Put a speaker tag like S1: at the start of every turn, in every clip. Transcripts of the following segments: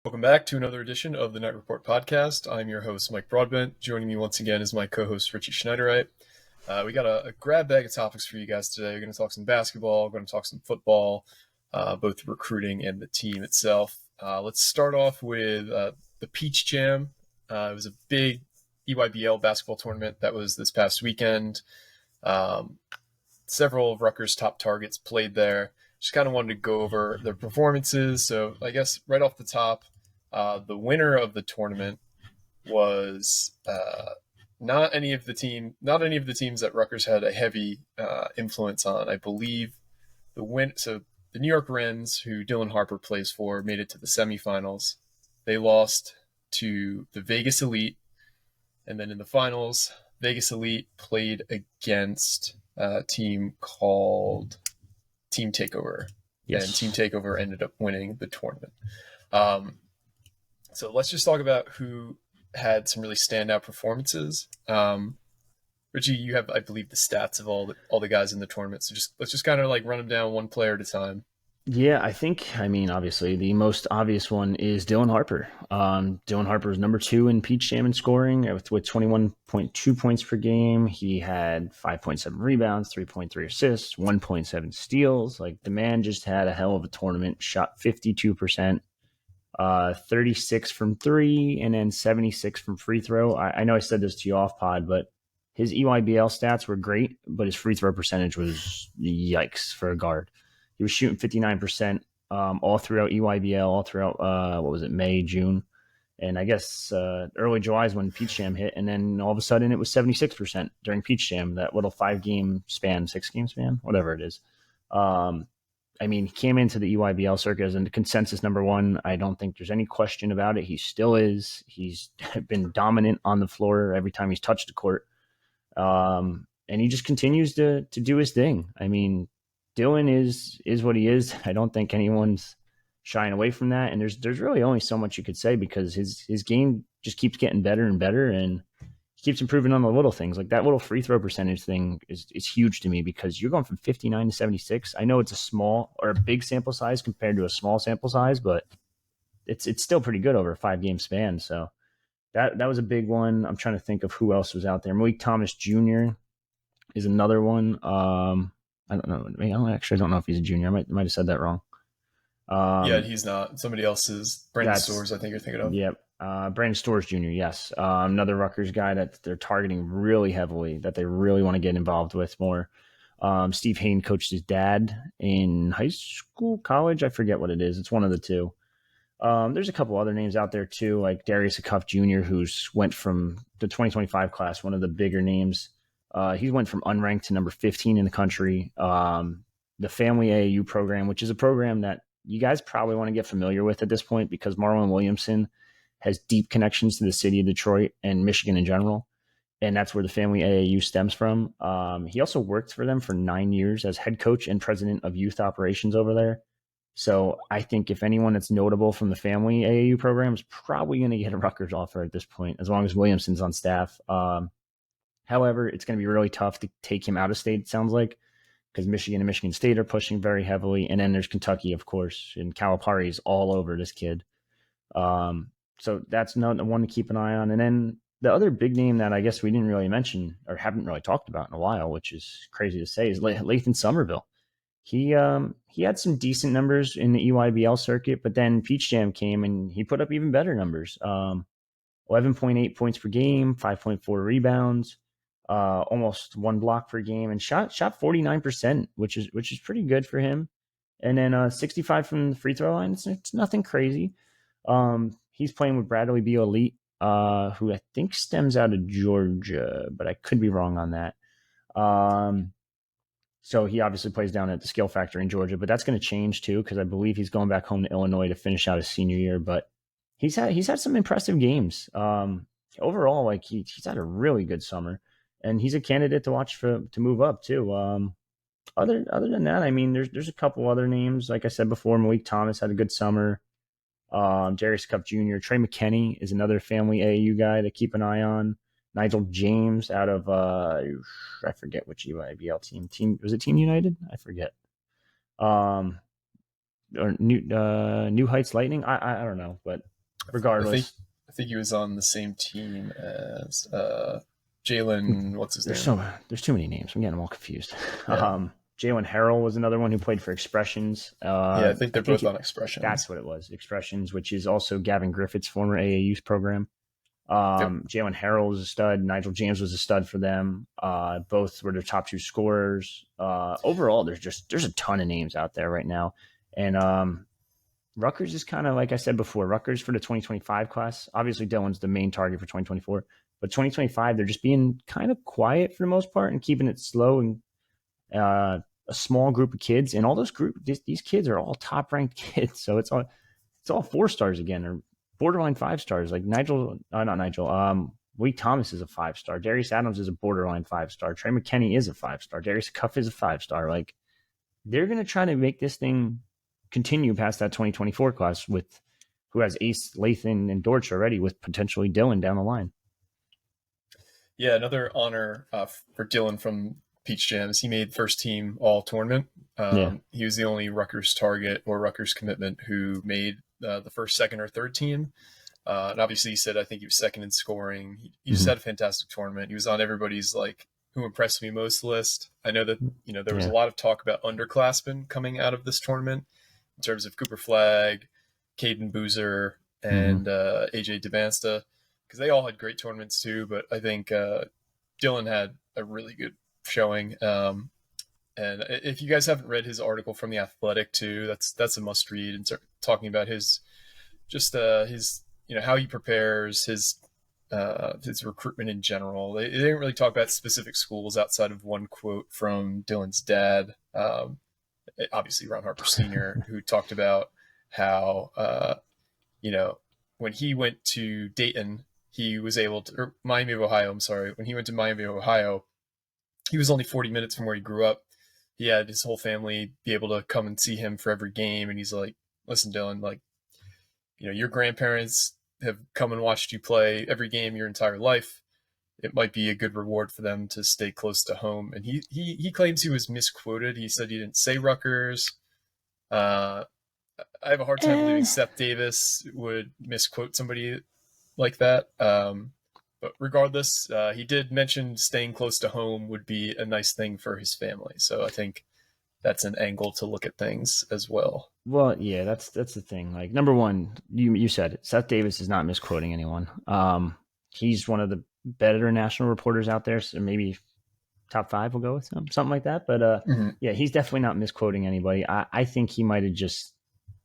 S1: Welcome back to another edition of the Night Report podcast. I'm your host, Mike Broadbent. Joining me once again is my co-host, Richie Schneiderite. We got a grab bag of topics for you guys today. We're going to talk some basketball, we're going to talk some football, both recruiting and the team itself. Let's start off with the PeachJam. It was a big EYBL basketball tournament that was this past weekend. Several of Rutgers' top targets played there. Just kind of wanted to go over their performances. So I guess right off the top, the winner of the tournament was not any of the teams that Rutgers had a heavy influence on. I believe so the New York Wrens, who DylanHarper plays for, made it to the semifinals. They lost to the Vegas Elite, and then in the finals, Vegas Elite played against a team called Team Takeover. Yes. And Team Takeover ended up winning the tournament. So let's just talk about who had some really standout performances. Richie, you have, I believe, the stats of all the guys in the tournament. So let's just kind of like run them down one player at a time.
S2: Yeah, obviously the most obvious one is DylanHarper. DylanHarper was number 2 in PeachJam in scoring with 21.2 points per game. He had 5.7 rebounds, 3.3 assists, 1.7 steals. Like, the man just had a hell of a tournament. Shot 52%, 36 from 3, and then 76 from free throw. I know I said this to you off pod, but his EYBL stats were great, but his free throw percentage was yikes for a guard. He was shooting 59% all throughout EYBL, all throughout, May, June. And I guess early July is when PeachJam hit. And then all of a sudden it was 76% during PeachJam, that little 6-game span, whatever it is. He came into the EYBL circuit as a consensus number 1. I don't think there's any question about it. He still is. He's been dominant on the floor every time he's touched the court. And he just continues to do his thing. I mean, Dylan is what he is. I don't think anyone's shying away from that. And there's really only so much you could say, because his game just keeps getting better and better, and he keeps improving on the little things. Like that little free throw percentage thing is huge to me, because you're going from 59 to 76. I know it's a small or a big sample size compared to a small sample size, but it's still pretty good over a 5-game span. So that was a big one. I'm trying to think of who else was out there. MeleekThomas Jr. is another one. I don't know. I don't know if he's a junior. I might have said that wrong.
S1: Yeah, he's not. Somebody else is. Brandon Stores, I think you're thinking of.
S2: Yep. Brandon Stores Jr., yes. Another Rutgers guy that they're targeting really heavily, that they really want to get involved with more. Steve Hayne coached his dad in high school, college. I forget what it is. It's one of the two. There's a couple other names out there too, like Darius Acuff Jr., who's went from the 2025 class, one of the bigger names. He went from unranked to number 15 in the country. The Family AAU program, which is a program that you guys probably want to get familiar with at this point, because Marlon Williamson has deep connections to the city of Detroit and Michigan in general. And that's where the Family AAU stems from. He also worked for them for 9 years as head coach and president of youth operations over there. So I think if anyone that's notable from the Family AAU program is probably going to get a Rutgers offer at this point, as long as Williamson's on staff. However, it's going to be really tough to take him out of state, it sounds like, because Michigan and Michigan State are pushing very heavily. And then there's Kentucky, of course, and Calipari is all over this kid. So that's another one to keep an eye on. And then the other big name that I guess we didn't really mention or haven't really talked about in a while, which is crazy to say, is Lathan Sommerville. He had some decent numbers in the EYBL circuit, but then PeachJam came and he put up even better numbers. 11.8 points per game, 5.4 rebounds, almost 1 block per game, and shot 49%, which is pretty good for him. And then 65 from the free throw line. It's nothing crazy. He's playing with Bradley Beal Elite, who I think stems out of Georgia, but I could be wrong on that. So he obviously plays down at the Skill Factory in Georgia, but that's going to change too, because I believe he's going back home to Illinois to finish out his senior year. But he's had some impressive games. Overall, like he's had a really good summer, and he's a candidate to watch to move up too. Other than that, I mean, there's a couple other names. Like I said before, MeleekThomas had a good summer. Darius Acuff Jr., Trey McKenney is another Family AAU guy to keep an eye on. Nigel James out of I forget which EYBL team. Was it Team United? I forget. Or New Heights Lightning. I don't know, but regardless.
S1: I think he was on the same team as Jalen. What's his name?
S2: There's too many names. I'm getting them all confused.
S1: Yeah.
S2: Jalen Harrell was another one who played for Expressions.
S1: I think they're both on Expressions.
S2: That's what it was, Expressions, which is also Gavin Griffith's former AAU program. Jalen Harrell was a stud. Nigel James was a stud for them. Both were their top 2 scorers. Overall, there's a ton of names out there right now. And Rutgers is kind of, like I said before, Rutgers for the 2025 class. Obviously, Dylan's the main target for 2024. But 2025, they're just being kind of quiet for the most part and keeping it slow and a small group of kids. And all these kids are all top-ranked kids. So it's all 4 stars again, or borderline 5 stars. Like MeleekThomas is a 5-star. Darius Adams is a borderline 5-star. Trey McKenney is a 5-star. Darius Acuff is a 5-star. Like, they're going to try to make this thing continue past that 2024 class with who has Ace, Lathan, and Dortch already, with potentially Dylan down the line.
S1: Yeah, another honor for Dylan from PeachJam is he made first team all tournament. He was the only Rutgers target or Rutgers commitment who made the first, second, or third team. And obviously he said, I think he was second in scoring. He just had a fantastic tournament. He was on everybody's like who impressed me most list. I know that, there was a lot of talk about underclassmen coming out of this tournament in terms of Cooper Flagg, Caden Boozer, and AJ Devansta, because they all had great tournaments too. But I think Dylan had a really good showing. And if you guys haven't read his article from The Athletic too, that's a must read, and talking about his how he prepares his recruitment in general. They didn't really talk about specific schools outside of one quote from Dylan's dad, obviously Ron Harper Sr., who talked about how when he went to Dayton, he was able to, or Miami of Ohio, I'm sorry, when he went to Miami of Ohio, he was only 40 minutes from where he grew up. He had his whole family be able to come and see him for every game. And he's like, listen, Dylan, like, your grandparents have come and watched you play every game your entire life. It might be a good reward for them to stay close to home. And he claims he was misquoted. He said he didn't say Rutgers. I have a hard time believing Seth Davis would misquote somebody like that. But regardless, he did mention staying close to home would be a nice thing for his family. So I think that's an angle to look at things as well.
S2: Well, yeah, that's the thing. Like, number one, you said it. Seth Davis is not misquoting anyone. He's one of the better national reporters out there. So maybe top 5 will go with him, something like that. But yeah, he's definitely not misquoting anybody. I think he might have just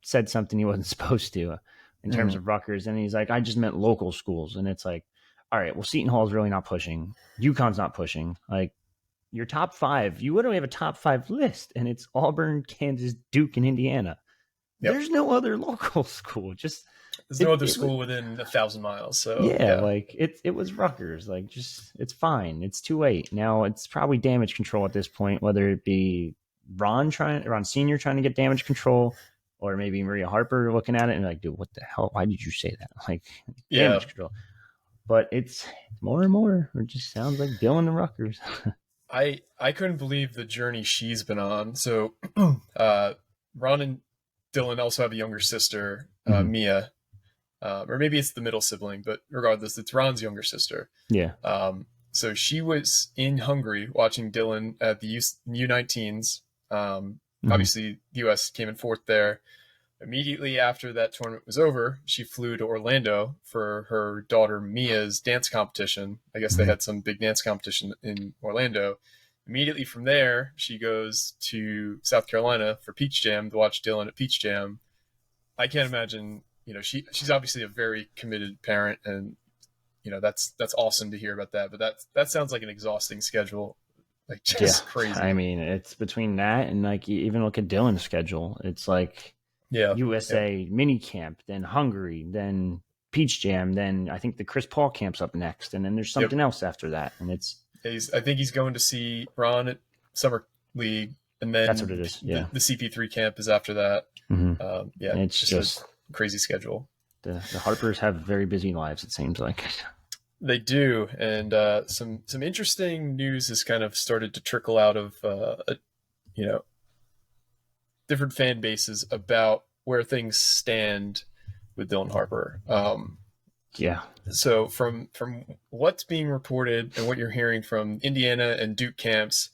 S2: said something he wasn't supposed to in terms of Rutgers. And he's like, I just meant local schools. And it's like, all right, well, Seton Hall is really not pushing. UConn's not pushing. Like, your top 5, you literally have a top 5 list, and it's Auburn, Kansas, Duke, and Indiana. Yep. There's no other local school. There's
S1: no other school within 1,000 miles. So
S2: yeah, like it was Rutgers. Like, just, it's fine. It's too late. Now it's probably damage control at this point, whether it be Ron Sr. trying to get damage control, or maybe Maria Harper looking at it and like, dude, what the hell? Why did you say that? Like, damage control. But it's more and more. It just sounds like Dylan and Rutgers.
S1: I couldn't believe the journey she's been on. So Ron and Dylan also have a younger sister, Mia, or maybe it's the middle sibling, but regardless, it's Ron's younger sister.
S2: Yeah.
S1: So she was in Hungary watching Dylan at the U19s. Obviously, the U.S. came in 4th there. Immediately after that tournament was over, she flew to Orlando for her daughter Mia's dance competition. I guess they had some big dance competition in Orlando. Immediately from there, she goes to South Carolina for PeachJam to watch Dylan at PeachJam. I can't imagine, she's obviously a very committed parent, and that's awesome to hear about that. But that sounds like an exhausting schedule, like just crazy.
S2: I mean, it's between that and like even look at Dylan's schedule. It's like USA mini camp, then Hungary, then PeachJam, then I think the Chris Paul camp's up next, and then there's something else after that, and it's.
S1: I think he's going to see Ron at Summer League, and then
S2: that's what it is. Yeah,
S1: the CP3 camp is after that.
S2: It's just
S1: a crazy schedule.
S2: The Harpers have very busy lives, it seems like.
S1: They do, and some interesting news has kind of started to trickle out of different fan bases about where things stand with DylanHarper.
S2: Yeah.
S1: So from what's being reported and what you're hearing from Indiana and Duke camps,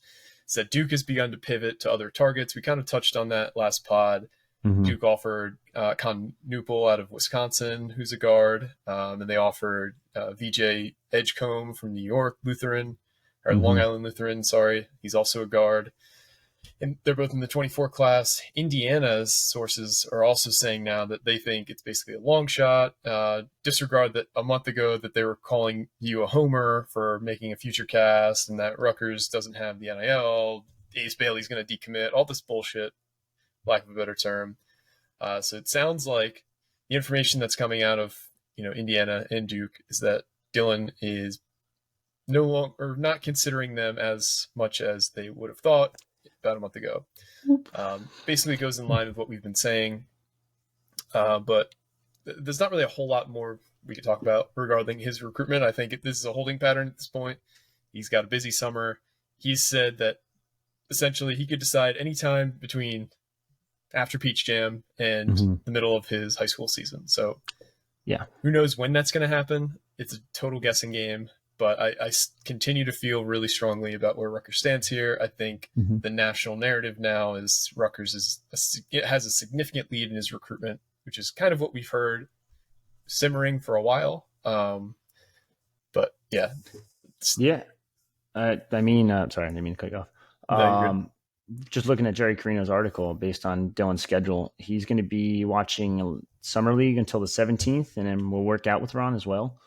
S1: is that Duke has begun to pivot to other targets. We kind of touched on that last pod.
S2: Mm-hmm.
S1: Duke offered Con Newpel out of Wisconsin, who's a guard, and they offered VJ Edgecombe from New York Lutheran, or Long Island Lutheran, sorry. He's also a guard. And they're both in the 24 class. Indiana's sources are also saying now that they think it's basically a long shot. Disregard that a month ago that they were calling you a homer for making a future cast and that Rutgers doesn't have the NIL. Ace Bailey's going to decommit, all this bullshit, lack of a better term. So it sounds like the information that's coming out of Indiana and Duke is that Dylan is no longer not considering them as much as they would have thought about a month ago. Basically goes in line with what we've been saying, but there's not really a whole lot more we could talk about regarding his recruitment. I think this is a holding pattern at this point. He's got a busy summer. He's said that essentially he could decide anytime between after PeachJam and the middle of his high school season. So
S2: yeah,
S1: who knows when that's going to happen? It's a total guessing game. But I continue to feel really strongly about where Rutgers stands here. I think the national narrative now is Rutgers has a significant lead in his recruitment, which is kind of what we've heard simmering for a while. But yeah.
S2: Yeah. Sorry, I didn't mean to cut you off. Just looking at Jerry Carino's article based on Dylan's schedule, he's going to be watching Summer League until the 17th, and then we'll work out with Ron as well.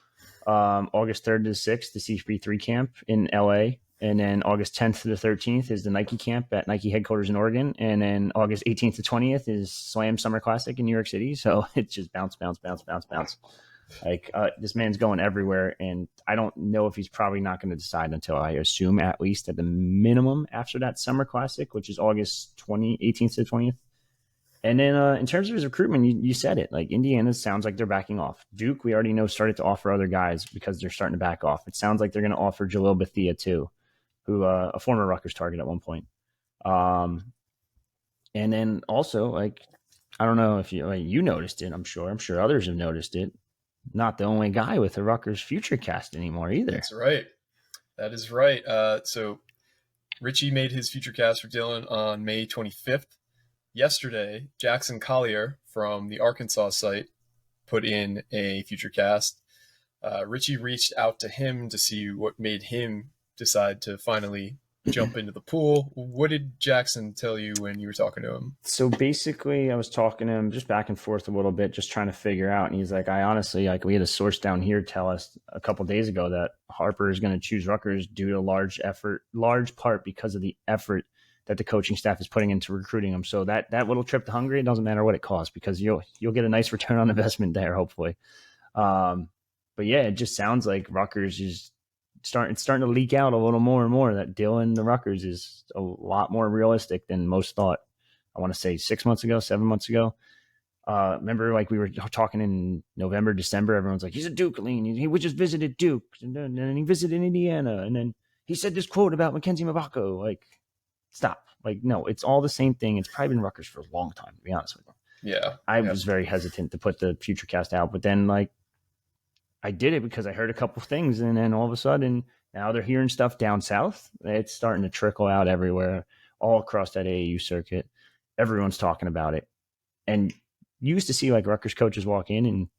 S2: August 3rd to the 6th, the CP3 camp in LA. And then August 10th to the 13th is the Nike camp at Nike headquarters in Oregon. And then August 18th to 20th is Slam Summer Classic in New York City. So it's just bounce. Like this man's going everywhere. And I don't know if he's probably not going to decide until, I assume, at least at the minimum after that Summer Classic, which is August 18th to the 20th. And then in terms of his recruitment, you said it. Like Indiana sounds like they're backing off. Duke, we already know, started to offer other guys because they're starting to back off. It sounds like they're going to offer Jalil Bethia too, who a former Rutgers target at one point. And then also, like, I don't know if you noticed it. I'm sure others have noticed it. Not the only guy with a Rutgers future cast anymore either.
S1: That's right. That is right. So Richie made his future cast for Dylan on May 25th. Yesterday, Jackson Collier from the Arkansas site put in a future cast. Richie reached out to him to see what made him decide to finally jump into the pool. What did Jackson tell you when you were talking to him?
S2: So basically, I was talking to him just back and forth a little bit, just trying to figure out. And he's like, I honestly, like, we had a source down here tell us a couple of days ago that Harper is going to choose Rutgers due to large part because of the effort that the coaching staff is putting into recruiting them. So that little trip to Hungary, it doesn't matter what it costs because you'll get a nice return on investment there, hopefully. But yeah, it just sounds like Rutgers is starting to leak out a little more and more that Dylan the Rutgers is a lot more realistic than most thought. I want to say 7 months ago. Remember, like we were talking in November, December, everyone's like, he's a Duke lean. He just visited Duke and then he visited Indiana. And then he said this quote about Mackenzie Mabako, like, stop. Like, no, it's all the same thing. It's probably been Rutgers for a long time, to be honest with you.
S1: Yeah.
S2: I was very hesitant to put the future cast out, but then like I did it because I heard a couple of things, and then all of a sudden now they're hearing stuff down south. It's starting to trickle out everywhere, all across that AAU circuit. Everyone's talking about it. And you used to see like Rutgers coaches walk in, and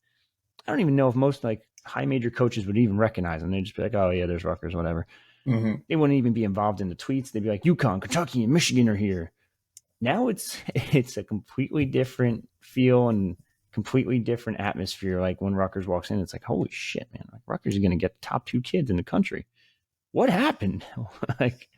S2: I don't even know if most like high major coaches would even recognize them. They'd just be like, oh yeah, there's Rutgers, whatever. They wouldn't even be involved in the tweets. They'd be like, UConn, Kentucky, and Michigan are here. Now it's a completely different feel and completely different atmosphere. Like when Rutgers walks in, it's like, holy shit, man! Like Rutgers is going to get the top 2 kids in the country. What happened? Like,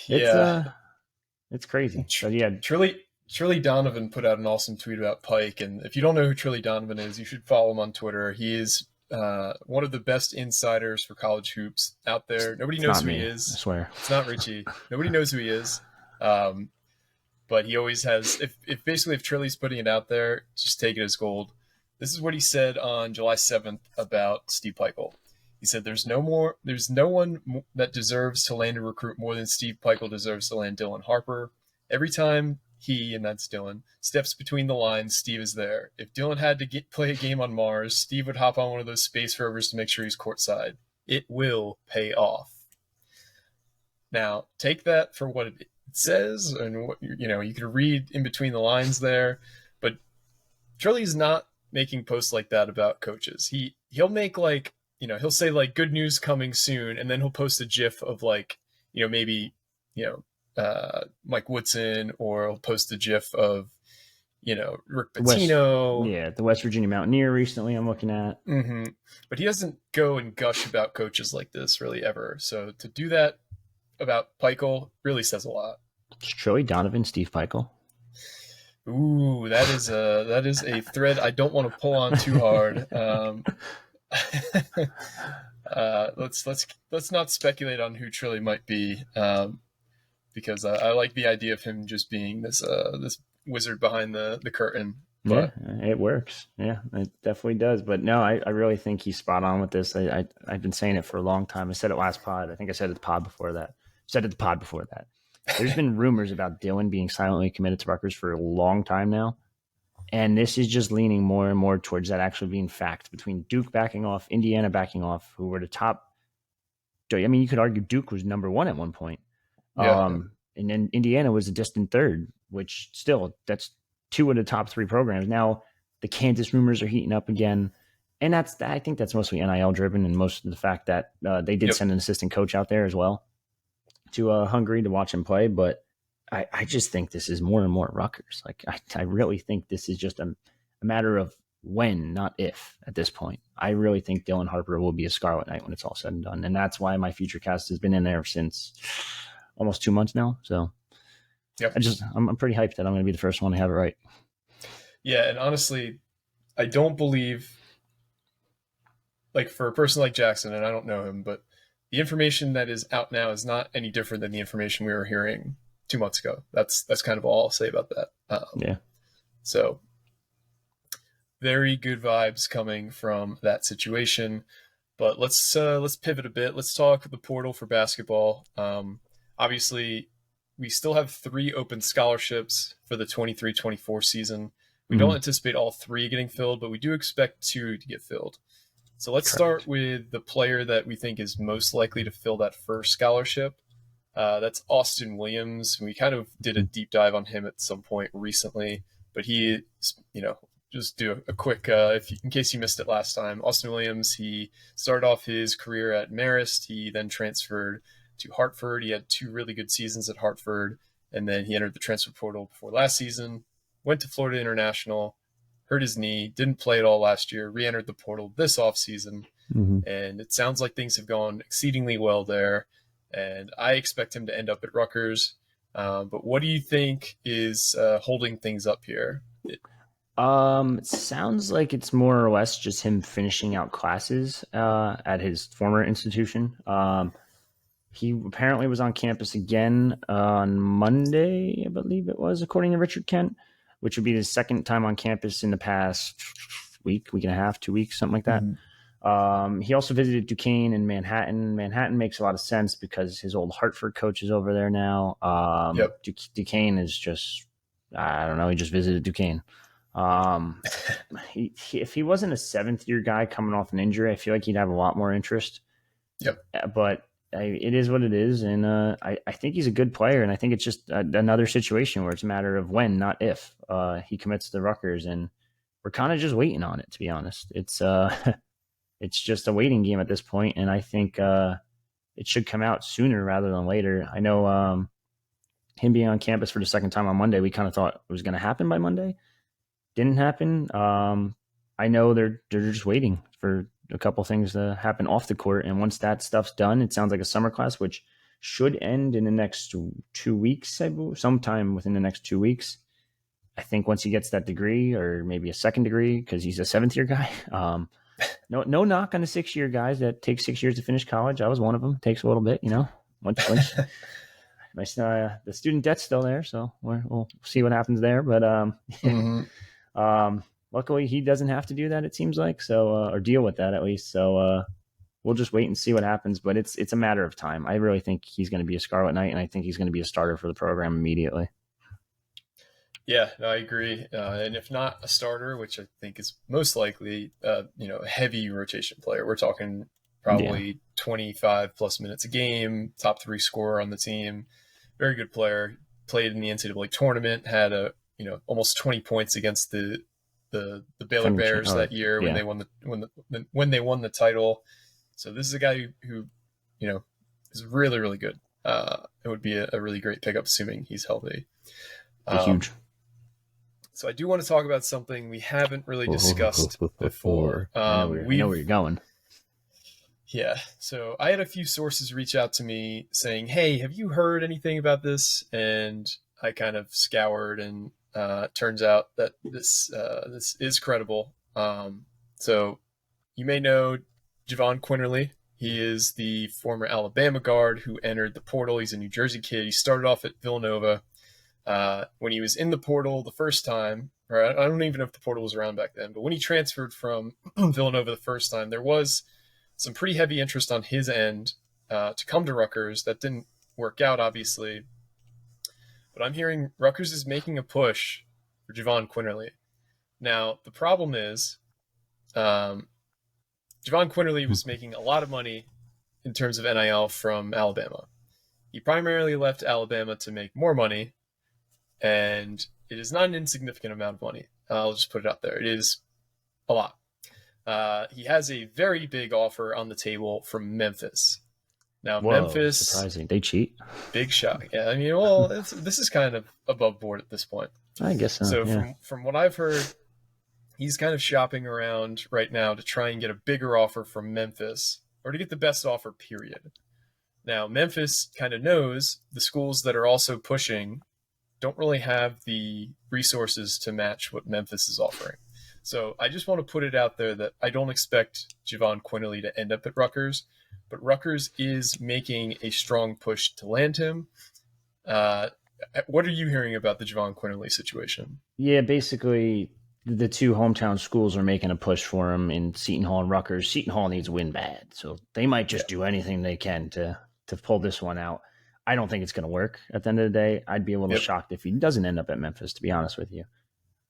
S2: it's crazy. So yeah,
S1: Trilly Donovan put out an awesome tweet about Pike, and if you don't know who Trilly Donovan is, you should follow him on Twitter. He is one of the best insiders for college hoops out there. Nobody knows who he is.
S2: I swear.
S1: It's not Richie. Nobody knows who he is. But he always has, if Trilly's putting it out there, just take it as gold. This is what he said on July 7th about Steve Pikiell. He said, there's no one that deserves to land a recruit more than Steve Pikiell deserves to land DylanHarper. Every time and that's Dylan, steps between the lines, Steve is there. If Dylan had to play a game on Mars, Steve would hop on one of those space rovers to make sure he's courtside. It will pay off. Now, take that for what it says, and what you could read in between the lines there, but Charlie's not making posts like that about coaches. He'll make he'll say like good news coming soon, and then he'll post a GIF of maybe Mike Woodson, or he'll post a GIF of Rick Pitino.
S2: The West Virginia Mountaineer recently I'm looking at.
S1: Mm-hmm. But he doesn't go and gush about coaches like this really ever. So to do that about Pikiell really says a lot.
S2: It's Troy Donovan, Steve Pikiell.
S1: Ooh, that is a thread I don't want to pull on too hard. Let's not speculate on who Trilly might be, because I like the idea of him just being this wizard behind the curtain.
S2: But yeah, it works. Yeah, it definitely does. But no, I really think he's spot on with this. I've been saying it for a long time. I said it last pod. I think I said it the pod before that. There's been rumors about Dylan being silently committed to Rutgers for a long time now. And this is just leaning more and more towards that actually being fact, between Duke backing off, Indiana backing off, who were the top. I mean, you could argue Duke was number one at one point.
S1: Yeah.
S2: And then Indiana was a distant third, which still, that's two of the top three programs. Now, the Kansas rumors are heating up again. And I think that's mostly NIL driven, and most of the fact that they did send an assistant coach out there as well to Hungary to watch him play. But I just think this is more and more Rutgers. Like, I really think this is just a matter of when, not if, at this point. I really think DylanHarper will be a Scarlet Knight when it's all said and done. And that's why my future cast has been in there since almost 2 months now. So I'm pretty hyped that I'm going to be the first one to have it right.
S1: Yeah, and honestly, I don't believe, like, for a person like Jackson, and I don't know him, but the information that is out now is not any different than the information we were hearing 2 months ago. That's kind of all I'll say about that. So very good vibes coming from that situation. But let's pivot a bit. Let's talk the portal for basketball. Obviously, we still have 3 open scholarships for the 23-24 season. We don't anticipate all 3 getting filled, but we do expect 2 to get filled. So let's start with the player that we think is most likely to fill that first scholarship. That's Austin Williams. We kind of did a deep dive on him at some point recently, but he, just do a quick, in case you missed it last time. Austin Williams, he started off his career at Marist. He then transferred to Hartford. He had 2 really good seasons at Hartford, and then he entered the transfer portal before last season, went to Florida International, hurt his knee, didn't play at all last year, re-entered the portal this offseason, and it sounds like things have gone exceedingly well there, and I expect him to end up at Rutgers. But what do you think is holding things up here?
S2: It sounds like it's more or less just him finishing out classes at his former institution. He apparently was on campus again on Monday, I believe it was, according to Richard Kent, which would be his second time on campus in the past week and a half, 2 weeks, something like that. He also visited Duquesne and Manhattan. Manhattan makes a lot of sense because his old Hartford coach is over there now. Duquesne is just, I don't know, he just visited Duquesne. If he wasn't a 7th-year guy coming off an injury, I feel like he'd have a lot more interest. But it is what it is, and I think he's a good player, and I think it's just another situation where it's a matter of when, not if, he commits to Rutgers, and we're kind of just waiting on it, to be honest. It's just a waiting game at this point, and I think it should come out sooner rather than later. I know him being on campus for the second time on Monday, we kind of thought it was going to happen by Monday. Didn't happen. I know they're just waiting for a couple things to happen off the court, and once that stuff's done, it sounds like a summer class, which should end in the next 2 weeks, I believe, sometime within the next 2 weeks. I think once he gets that degree, or maybe a second degree, because he's a 7th-year guy. No knock on the 6-year guys that take 6 years to finish college. I was one of them. It takes a little bit, Once the student debt's still there, so we'll see what happens there. But luckily, he doesn't have to do that, it seems like, so or deal with that at least. So we'll just wait and see what happens. But it's a matter of time. I really think he's going to be a Scarlet Knight, and I think he's going to be a starter for the program immediately.
S1: Yeah, no, I agree. And if not a starter, which I think is most likely, a heavy rotation player, we're talking
S2: Yeah.
S1: probably 25 plus minutes a game, top 3 scorer on the team, very good player. Played in the NCAA tournament, had almost 20 points against the Baylor Bears that year when
S2: yeah.
S1: they won when they won the title. So this is a guy who is really, really good. It would be a really great pickup, assuming he's healthy.
S2: Huge.
S1: So I do want to talk about something we haven't really discussed before.
S2: I know where you're going.
S1: Yeah. So I had a few sources reach out to me saying, "Hey, have you heard anything about this?" And I kind of scoured, and turns out that this is credible. So you may know Jahvon Quinerly. He is the former Alabama guard who entered the portal. He's a New Jersey kid. He started off at Villanova. When he was in the portal the first time, or I don't even know if the portal was around back then, but when he transferred from Villanova the first time, there was some pretty heavy interest on his end to come to Rutgers. That didn't work out, obviously. But I'm hearing Rutgers is making a push for Jahvon Quinerly. Now, the problem is Jahvon Quinerly was making a lot of money in terms of NIL from Alabama. He primarily left Alabama to make more money, and it is not an insignificant amount of money. I'll just put it out there. It is a lot. He has a very big offer on the table from Memphis. Now,
S2: Whoa,
S1: Memphis,
S2: surprising. They cheat.
S1: Big shock. Yeah, I mean, well, this is kind of above board at this point.
S2: I guess so.
S1: So
S2: yeah.
S1: from what I've heard, he's kind of shopping around right now to try and get a bigger offer from Memphis, or to get the best offer, period. Now, Memphis kind of knows the schools that are also pushing don't really have the resources to match what Memphis is offering. So I just want to put it out there that I don't expect Jahvon Quinerly to end up at Rutgers, but Rutgers is making a strong push to land him. What are you hearing about the Jahvon Quinerly situation?
S2: Yeah, basically the two hometown schools are making a push for him in Seton Hall and Rutgers. Seton Hall needs to win bad, so they might just do anything they can to pull this one out. I don't think it's going to work at the end of the day. I'd be a little shocked if he doesn't end up at Memphis, to be honest with you.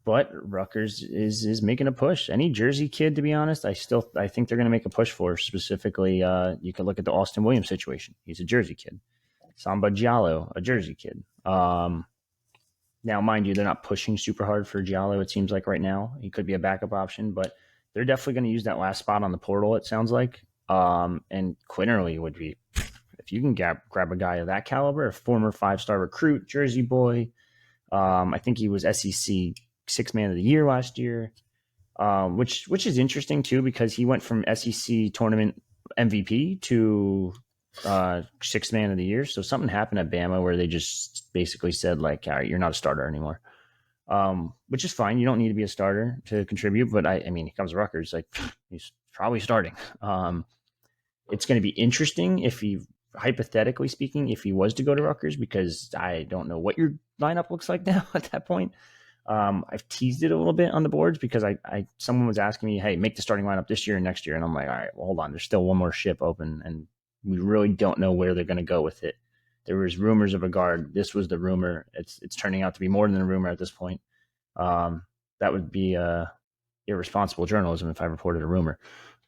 S2: But Rutgers is making a push. Any Jersey kid, to be honest, I think they're going to make a push for. Specifically, you could look at the Austin Williams situation. He's a Jersey kid. Samba Diallo, a Jersey kid. Now, mind you, they're not pushing super hard for Diallo, it seems like right now. He could be a backup option, but they're definitely going to use that last spot on the portal, it sounds like. And Quinerly would be, if you can grab a guy of that caliber, a former 5-star recruit, Jersey boy. I think he was SEC Sixth Man of the Year last year, which is interesting too, because he went from SEC tournament MVP to Sixth Man of the Year. So something happened at Bama where they just basically said, like, all right, you're not a starter anymore, which is fine. You don't need to be a starter to contribute. But I mean, he comes to Rutgers, like, he's probably starting. It's going to be interesting if he, hypothetically speaking, if he was to go to Rutgers, because I don't know what your lineup looks like now at that point. I've teased it a little bit on the boards because someone was asking me, hey, make the starting lineup this year and next year. And I'm like, all right, well, hold on. There's still one more ship open, and we really don't know where they're going to go with it. There was rumors of a guard. This was the rumor. It's turning out to be more than a rumor at this point. That would be irresponsible journalism if I reported a rumor.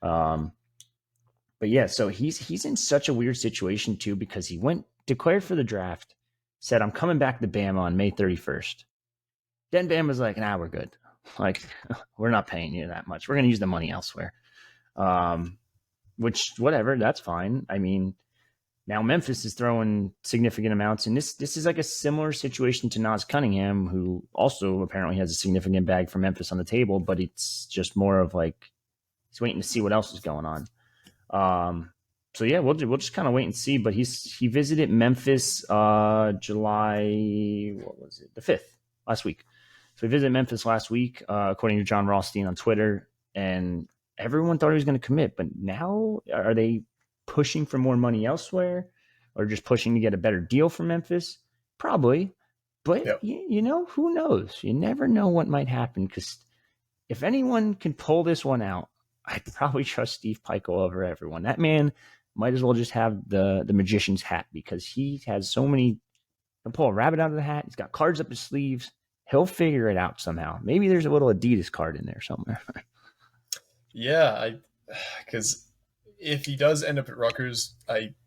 S2: But yeah, so he's in such a weird situation too, because he declared for the draft, said, I'm coming back to Bama on May 31st. Then Bama's like, nah, we're good. Like, we're not paying you that much. We're going to use the money elsewhere. Which, whatever, that's fine. I mean, now Memphis is throwing significant amounts, and this is like a similar situation to Nas Cunningham, who also apparently has a significant bag for Memphis on the table, but it's just more of like, he's waiting to see what else is going on. So yeah, we'll just kind of wait and see. But he visited Memphis July, what was it, the 5th, last week. So he visited Memphis last week, according to John Rothstein on Twitter, and everyone thought he was going to commit. But now, are they pushing for more money elsewhere, or just pushing to get a better deal from Memphis? Probably. But, who knows? You never know what might happen, because if anyone can pull this one out, I'd probably trust Steve Pikiell over everyone. That man might as well just have the magician's hat, because he has so many. He'll pull a rabbit out of the hat. He's got cards up his sleeves. He'll figure it out somehow. Maybe there's a little Adidas card in there somewhere.
S1: Yeah, because if he does end up at Rutgers,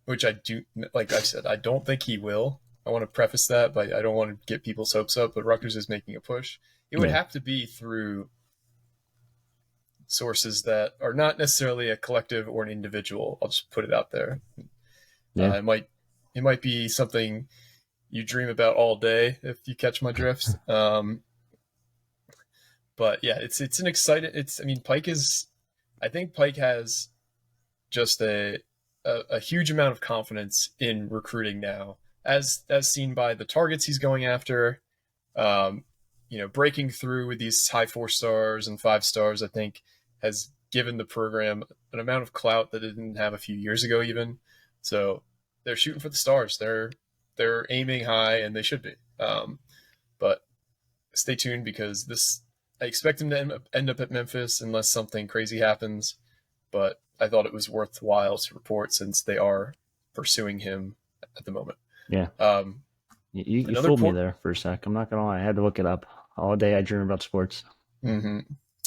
S1: which I do, like I said, I don't think he will. I want to preface that, but I don't want to get people's hopes up. But Rutgers is making a push. It would have to be through sources that are not necessarily a collective or an individual. I'll just put it out there.
S2: Yeah.
S1: It might be something you dream about all day, if you catch my drift. But yeah, it's an exciting. I think Pike has just a huge amount of confidence in recruiting now, as seen by the targets he's going after. Breaking through with these high 4-stars and 5-stars, I think, has given the program an amount of clout that it didn't have a few years ago even. So they're shooting for the stars. They're aiming high, and they should be. But stay tuned, because I expect him to end up at Memphis unless something crazy happens. But I thought it was worthwhile to report, since they are pursuing him at the moment.
S2: Yeah. You fooled me there for a sec. I'm not going to lie. I had to look it up. All day I dream about sports.
S1: Mm-hmm.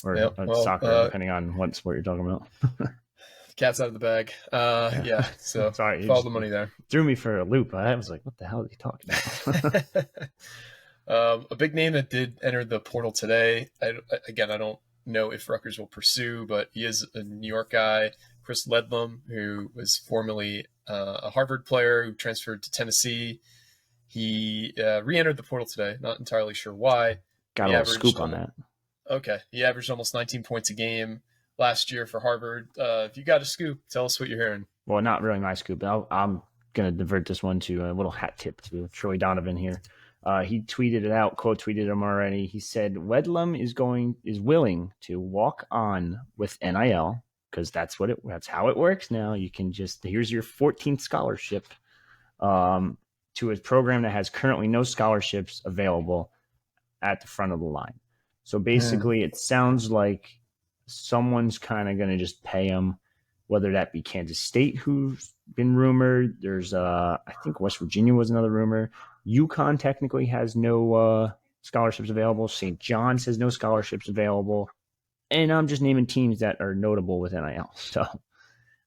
S2: Or soccer, depending on what sport you're talking about.
S1: Cat's out of the bag. Yeah. So
S2: sorry,
S1: follow the money there.
S2: Threw me for a loop. I was like, what the hell are you talking
S1: about? A big name that did enter the portal today. I don't know if Rutgers will pursue, but he is a New York guy, Chris Ledlum, who was formerly a Harvard player who transferred to Tennessee. He re-entered the portal today. Not entirely sure why.
S2: Got a little scoop on that.
S1: Okay. He averaged almost 19 points a game last year for Harvard. If you got a scoop, tell us what you're hearing.
S2: Well, not really my scoop. I'm going to divert this one to a little hat tip to Troy Donovan here. He tweeted it out, quote tweeted him already. He said, Ledlum is willing to walk on with NIL, because that's how it works now. You can here's your 14th scholarship to a program that has currently no scholarships available at the front of the line. So basically, It sounds like someone's kind of going to just pay him, whether that be Kansas State, who's been rumored. There's, I think West Virginia was another rumor. UConn technically has no scholarships available. St. John's has no scholarships available. And I'm just naming teams that are notable with NIL. So,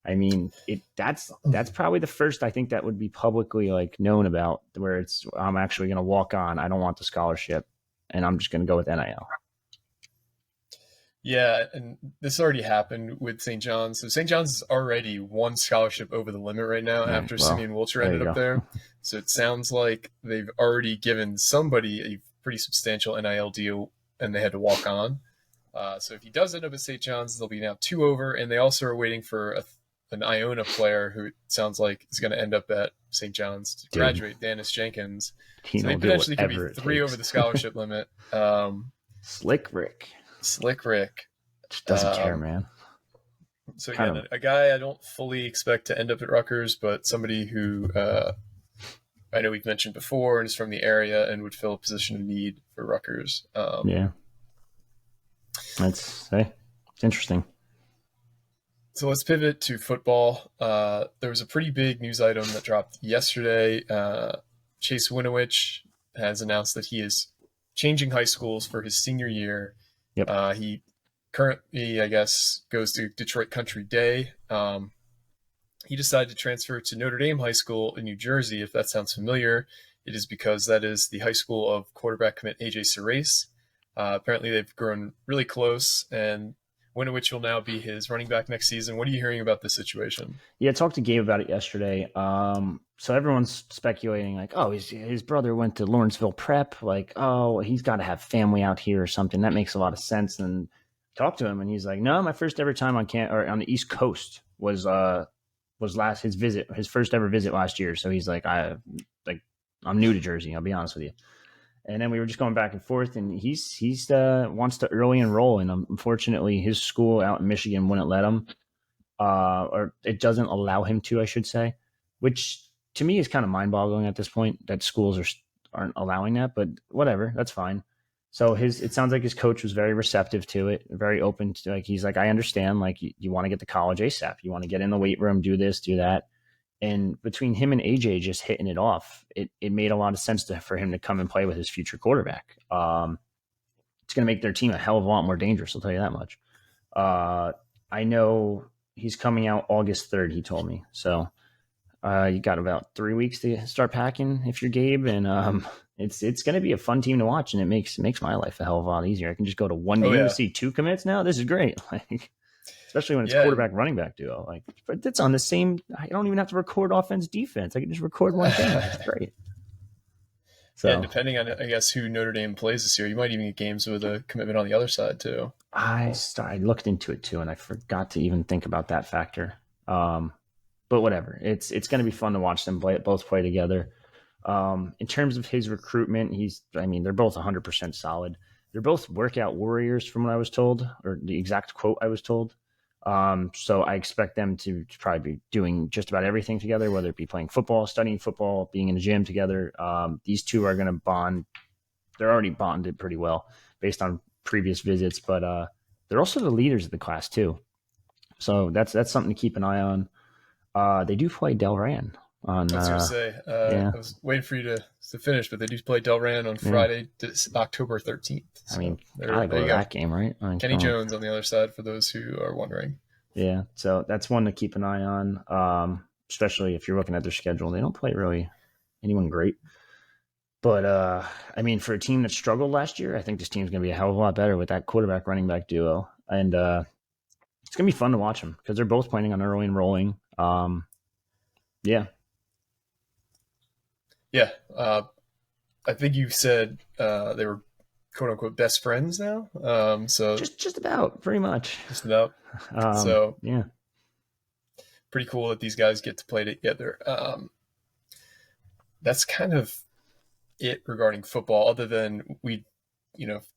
S2: I mean, that's probably the first I think that would be publicly known about, where I'm actually going to walk on. I don't want the scholarship, and I'm just going to go with NIL.
S1: Yeah, and this already happened with St. John's. So St. John's is already one scholarship over the limit right now after Simeon Wilcher ended up there. So it sounds like they've already given somebody a pretty substantial NIL deal, and they had to walk on. So if he does end up at St. John's, they'll be now 2 over, and they also are waiting for an Iona player who it sounds like is going to end up at St. John's to graduate, Dennis Jenkins. So they potentially could be 3 over the scholarship limit.
S2: Slick Rick.
S1: Just
S2: doesn't care, man.
S1: So again, a guy I don't fully expect to end up at Rutgers, but somebody who I know we've mentioned before and is from the area and would fill a position of need for Rutgers.
S2: It's interesting.
S1: So let's pivot to football. There was a pretty big news item that dropped yesterday. Chase Winowich has announced that he is changing high schools for his senior year.
S2: Yep.
S1: He currently, I guess, goes to Detroit Country Day. He decided to transfer to Notre Dame High School in New Jersey. If that sounds familiar, it is because that is the high school of quarterback commit AJ Surace. Apparently, they've grown really close, and Winowich will now be his running back next season. What are you hearing about this situation?
S2: Yeah, I talked to Gabe about it yesterday. So everyone's speculating his brother went to Lawrenceville Prep. He's got to have family out here or something. That makes a lot of sense. And talked to him, and he's like, no, my first ever time on the East Coast was his first ever visit last year. So he's like, I'm new to Jersey. I'll be honest with you. And then we were just going back and forth, and he's wants to early enroll, and unfortunately his school out in Michigan wouldn't let him, or it doesn't allow him to, I should say, which to me is kind of mind-boggling at this point that schools aren't allowing that, but whatever, that's fine. So it sounds like his coach was very receptive to it, very open to he's like, I understand, you want to get to college ASAP, you want to get in the weight room, do this, do that. And between him and AJ just hitting it off, it made a lot of sense for him to come and play with his future quarterback. It's going to make their team a hell of a lot more dangerous, I'll tell you that much. I know he's coming out August 3rd, he told me. So you got about 3 weeks to start packing if you're Gabe. And it's going to be a fun team to watch, and it makes my life a hell of a lot easier. I can just go to one game to see 2 commits now. This is great. Like, especially when it's quarterback running back duo. Like, but it's on the same. I don't even have to record offense defense. I can just record one thing. It's great.
S1: So, yeah, depending on, I guess, who Notre Dame plays this year, you might even get games with a commitment on the other side too.
S2: I looked into it too, and I forgot to even think about that factor. But whatever, it's going to be fun to watch them both play together. In terms of his recruitment, they're both 100% solid. They're both workout warriors, from what I was told, or the exact quote I was told. So I expect them to probably be doing just about everything together, whether it be playing football, studying football, being in the gym together. These two are going to bond. They're already bonded pretty well based on previous visits, but they're also the leaders of the class too. So that's something to keep an eye on. They do play Delran on.
S1: I was going to say, I was waiting for you to finish, but they do play Delran on Friday, October 13th.
S2: So gotta go to that game, right?
S1: Kenny Jones on the other side, for those who are wondering.
S2: Yeah, so that's one to keep an eye on, especially if you're looking at their schedule. They don't play really anyone great. But, for a team that struggled last year, I think this team's going to be a hell of a lot better with that quarterback running back duo. And it's going to be fun to watch them because they're both planning on early enrolling. Yeah.
S1: Yeah. I think you said they were quote unquote best friends now. So
S2: just about, pretty much.
S1: Just about. So
S2: yeah.
S1: Pretty cool that these guys get to play together. That's kind of it regarding football, other than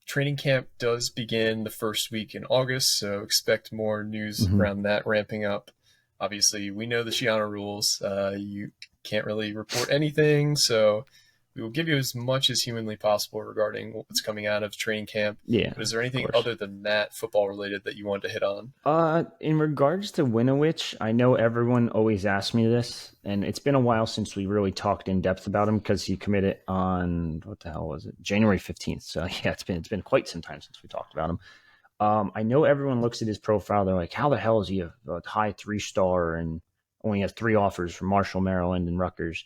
S1: training camp does begin the first week in August, so expect more news around that ramping up. Obviously, we know the Shiano rules. You can't really report anything, so we will give you as much as humanly possible regarding what's coming out of training camp.
S2: Yeah.
S1: But is there anything other than that football related that you wanted to hit on?
S2: In regards to Winowich, I know everyone always asks me this, and it's been a while since we really talked in depth about him because he committed on, what the hell was it? January 15th. So yeah, it's been quite some time since we talked about him. I know everyone looks at his profile. They're like, how the hell is he a high 3-star and only has 3 offers from Marshall, Maryland, and Rutgers?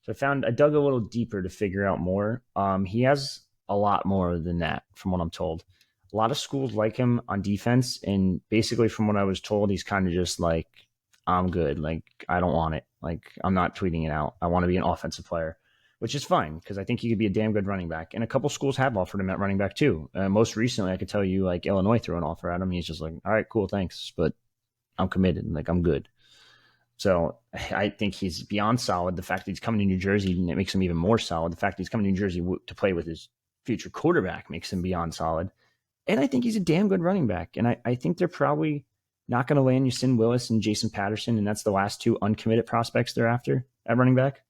S2: So I dug a little deeper to figure out more. He has a lot more than that, from what I'm told. A lot of schools like him on defense, and basically from what I was told, he's kind of just like, I'm good. Like, I don't want it. Like, I'm not tweeting it out. I want to be an offensive player, which is fine because I think he could be a damn good running back. And a couple schools have offered him at running back too. Most recently, I could tell you, like, Illinois threw an offer at him. He's just like, all right, cool, thanks, but I'm committed. Like, I'm good. So I think he's beyond solid. The fact that he's coming to New Jersey, it makes him even more solid. The fact that he's coming to New Jersey to play with his future quarterback makes him beyond solid. And I think he's a damn good running back. And I think they're probably not going to land Yasin Willis and Jason Patterson, and that's the last 2 uncommitted prospects they're after at running back.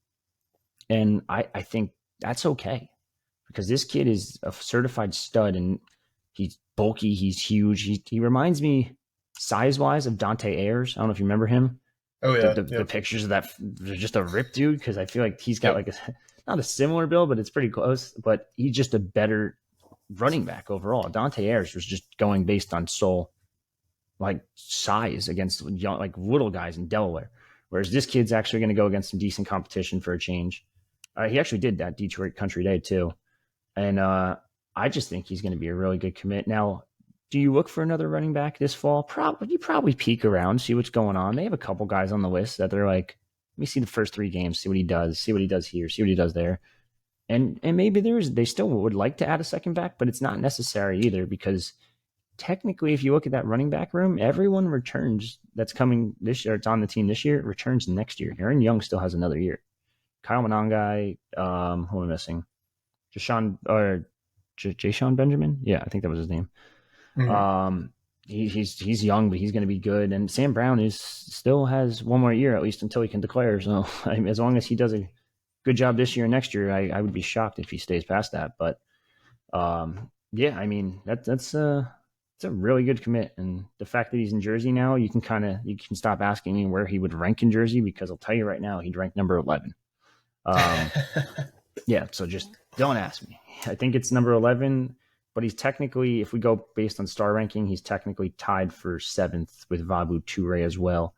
S2: And I think that's okay because this kid is a certified stud, and he's bulky, he's huge. He reminds me size-wise of Dante Ayers. I don't know if you remember him.
S1: Oh, yeah.
S2: The pictures of that, they're just a rip dude because I feel like he's got like not a similar build, but it's pretty close. But he's just a better running back overall. Dante Ayers was just going based on size against young, like little guys in Delaware, whereas this kid's actually going to go against some decent competition for a change. He actually did that Detroit Country Day too, and I just think he's going to be a really good commit. Now, do you look for another running back this fall? You probably peek around, see what's going on. They have a couple guys on the list that they're like, let me see the first 3 games, see what he does here, see what he does there. And maybe they still would like to add a second back, but it's not necessary either because technically, if you look at that running back room, everyone returns that's coming this year, it's on the team this year, returns next year. Aaron Young still has another year. Kyle Monangai, who am I missing? Jashawn Benjamin? Yeah, I think that was his name. Mm-hmm. He's young, but he's going to be good. And Sam Brown still has 1 more year, at least until he can declare. So as long as he does a good job this year and next year, I would be shocked if he stays past that. But yeah, I mean that's it's a really good commit. And the fact that he's in Jersey now, you can stop asking me where he would rank in Jersey, because I'll tell you right now, he'd rank number 11. Yeah, so just don't ask me. I think it's number 11, but he's technically, if we go based on star ranking, he's technically tied for 7th with Vabu Toure as well.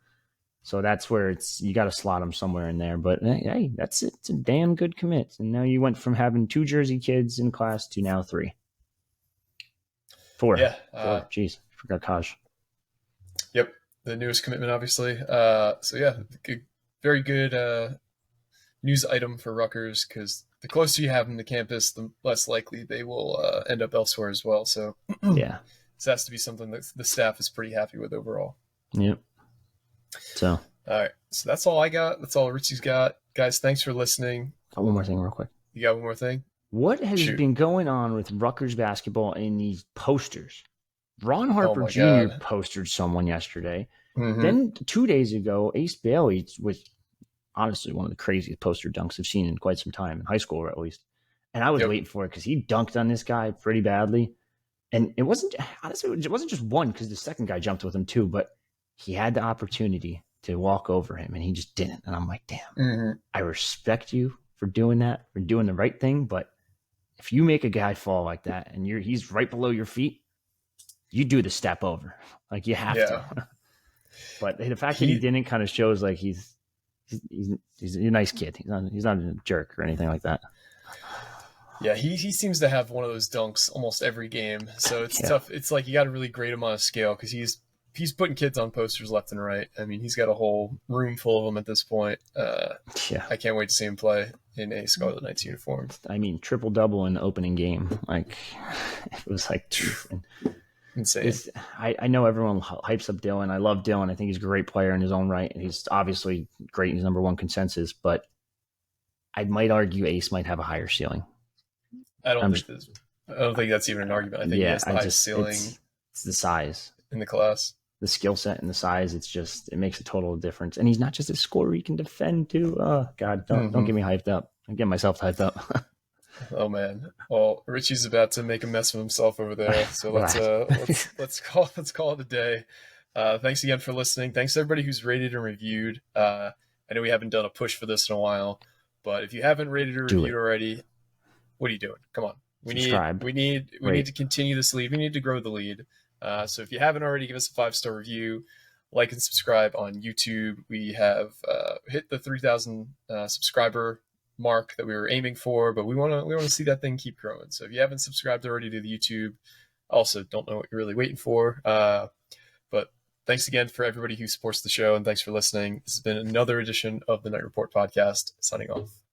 S2: So that's where you got to slot him somewhere in there. But hey, that's it. It's a damn good commit. And now you went from having 2 Jersey kids in class to now 3. 4.
S1: Yeah.
S2: 4. Jeez, I forgot Kaj.
S1: Yep. The newest commitment, obviously. So yeah, very good news item for Rutgers, because the closer you have them to campus, the less likely they will end up elsewhere as well. So
S2: yeah,
S1: this has to be something that the staff is pretty happy with overall.
S2: Yep. So
S1: all right, so that's all I got. That's all Richie's got. Guys, thanks for listening.
S2: Got one more thing real quick.
S1: You got one more thing?
S2: What has been going on with Rutgers basketball in these posters? Ron Harper Jr. posted someone yesterday.
S1: Mm-hmm.
S2: Then 2 days ago, Ace Bailey, with honestly one of the craziest poster dunks I've seen in quite some time, in high school or at least. And I was waiting for it because he dunked on this guy pretty badly. And it wasn't just one, because the second guy jumped with him too, but he had the opportunity to walk over him and he just didn't. And I'm like, damn, I respect you for doing that, for doing the right thing. But if you make a guy fall like that and he's right below your feet, you do the step over. Like, you have to. But the fact that he didn't kind of shows like he's a nice kid. He's not a jerk or anything like that.
S1: Yeah, he seems to have one of those dunks almost every game. So it's tough. It's like you got to really grade him on a scale, because he's putting kids on posters left and right. I mean, he's got a whole room full of them at this point. I can't wait to see him play in a Scarlet Knights uniform.
S2: I mean, triple-double in the opening game. Like, it was like
S1: insane.
S2: I know everyone hypes up Dylan. I love Dylan. I think he's a great player in his own right, and he's obviously great. He's number 1 consensus, but I might argue Ace might have a higher ceiling.
S1: I don't think that's even an argument. I think he has the highest ceiling.
S2: It's the size
S1: in the class,
S2: the skill set, and the size. It makes a total difference. And he's not just a scorer; he can defend too. Oh God, don't get me hyped up. I'm getting myself hyped up.
S1: Oh man. Well, Richie's about to make a mess of himself over there. So let's call it a day. Thanks again for listening. Thanks to everybody who's rated and reviewed. I know we haven't done a push for this in a while, but if you haven't rated or reviewed already, what are you doing? Come on. We need to continue this lead. We need to grow the lead. So if you haven't already, give us a 5-star review, like and subscribe on YouTube. We have hit the 3,000 subscriber mark that we were aiming for, but we want to see that thing keep growing. So if you haven't subscribed already to the YouTube, also don't know what you're really waiting for. But thanks again for everybody who supports the show, and thanks for listening. This has been another edition of the Knight Report podcast. Signing off.